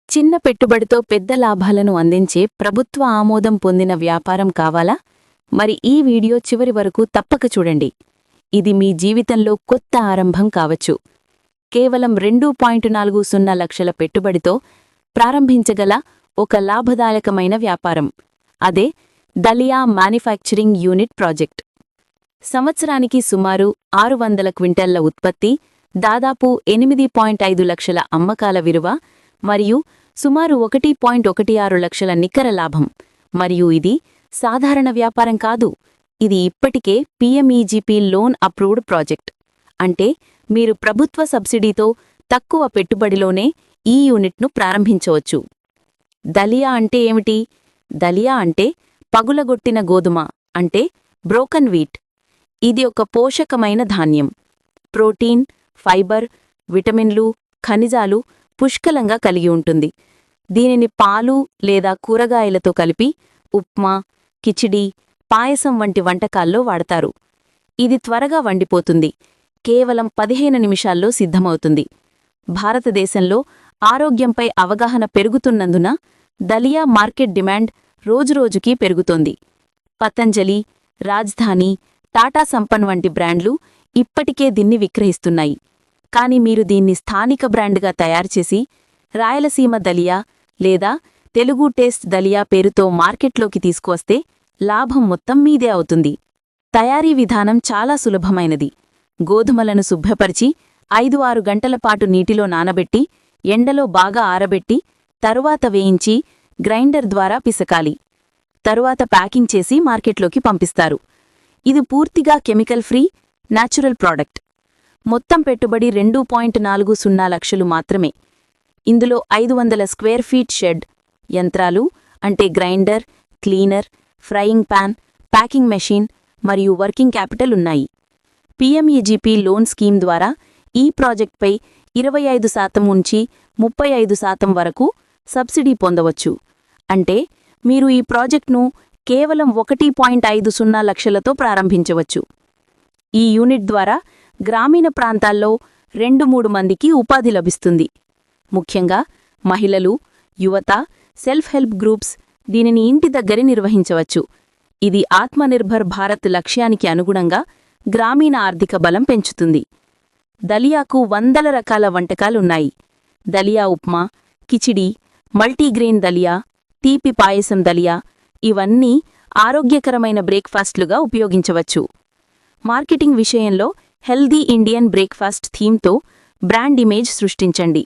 చిన్న పెట్టుబడితో పెద్ద లాభాలను అందించే ప్రభుత్వ ఆమోదం పొందిన వ్యాపారం కావాలా? మరి ఈ వీడియో చివరి వరకు తప్పక చూడండి. ఇది మీ జీవితంలో కొత్త ఆరంభం కావచ్చు. కేవలం 2.40 లక్షల పెట్టుబడితో ప్రారంభించగల ఒక లాభదాయకమైన వ్యాపారం. అదే దలియా మ్యానుఫ్యాక్చరింగ్ యూనిట్ ప్రాజెక్ట్. సంవత్సరానికి సుమారు 600 క్వింటాళ్ల ఉత్పత్తి, దాదాపు 8.5 లక్షల అమ్మకాల విలువ మరియు సుమారు 1.16 లక్షల నికర లాభం. మరియు ఇది సాధారణ వ్యాపారం కాదు, ఇది ఇప్పటికే పీఎంఈజీపీ లోన్ అప్రూవ్డ్ ప్రాజెక్ట్. అంటే మీరు ప్రభుత్వ సబ్సిడీతో తక్కువ పెట్టుబడిలోనే ఈ యూనిట్ను ప్రారంభించవచ్చు. దలియా అంటే ఏమిటి? దలియా అంటే పగులగొట్టిన గోధుమ, అంటే బ్రోకన్ వీట్. ఇది ఒక పోషకమైన ధాన్యం. ప్రోటీన్, ఫైబర్, విటమిన్లు, ఖనిజాలు పుష్కలంగా కలిగి ఉంటుంది. దీనిని పాలు లేదా కూరగాయలతో కలిపి ఉప్మా, కిచిడి, పాయసం వంటి వంటకాల్లో వాడతారు. ఇది త్వరగా వండిపోతుంది, కేవలం 15 నిమిషాల్లో సిద్ధమవుతుంది. భారతదేశంలో ఆరోగ్యంపై అవగాహన పెరుగుతున్నందున దలియా మార్కెట్ డిమాండ్ రోజురోజుకీ పెరుగుతోంది. పతంజలి, రాజ్ధాని, టాటా సంపన్ వంటి బ్రాండ్లు ఇప్పటికే దీన్ని విక్రయిస్తున్నాయి. కాని మీరు దీన్ని స్థానిక బ్రాండ్గా తయారుచేసి రాయలసీమ దలియా లేదా తెలుగు టేస్ట్ దలియా పేరుతో మార్కెట్లోకి తీసుకువస్తే లాభం మొత్తం మీదే అవుతుంది. తయారీ విధానం చాలా సులభమైనది. గోధుమలను శుభ్రపరిచి 5-6 గంటలపాటు నీటిలో నానబెట్టి ఎండలో బాగా ఆరబెట్టి తరువాత వేయించి గ్రైండర్ ద్వారా పిసకాలి. తరువాత ప్యాకింగ్ చేసి మార్కెట్లోకి పంపిస్తారు. ఇది పూర్తిగా కెమికల్ ఫ్రీ, న్యాచురల్ ప్రాడక్ట్. మొత్తం పెట్టుబడి 2.40 లక్షలు మాత్రమే. ఇందులో 500 స్క్వేర్ ఫీట్ షెడ్, యంత్రాలు అంటే grinder, cleaner, frying pan, packing machine మరియు వర్కింగ్ క్యాపిటల్ ఉన్నాయి. పీఎంఈజీపీ లోన్ స్కీమ్ ద్వారా ఈ ప్రాజెక్ట్పై 25% నుంచి 35% వరకు సబ్సిడీ పొందవచ్చు. అంటే మీరు ఈ ప్రాజెక్ట్ను కేవలం 1.50 లక్షలతో ప్రారంభించవచ్చు. ఈ యూనిట్ ద్వారా గ్రామీణ ప్రాంతాల్లో 2-3 మందికి ఉపాధి లభిస్తుంది. ముఖ్యంగా మహిళలు, యువత, సెల్ఫ్ హెల్ప్ గ్రూప్స్ దీనిని ఇంటి దగ్గర నిర్వహించవచ్చు. ఇది ఆత్మనిర్భర్ భారత్ లక్ష్యానికి అనుగుణంగా గ్రామీణ ఆర్థిక బలం పెంచుతుంది. దలియాకు 100 రకాల వంటకాలున్నాయి. దలియా ఉప్మా, కిచిడి, మల్టీగ్రెయిన్ దలియా, తీపి పాయసం దలియా ఇవన్నీ ఆరోగ్యకరమైన బ్రేక్ఫాస్ట్లుగా ఉపయోగించవచ్చు. మార్కెటింగ్ విషయంలో హెల్దీ ఇండియన్ బ్రేక్ఫాస్ట్ థీమ్తో బ్రాండ్ ఇమేజ్ సృష్టించండి.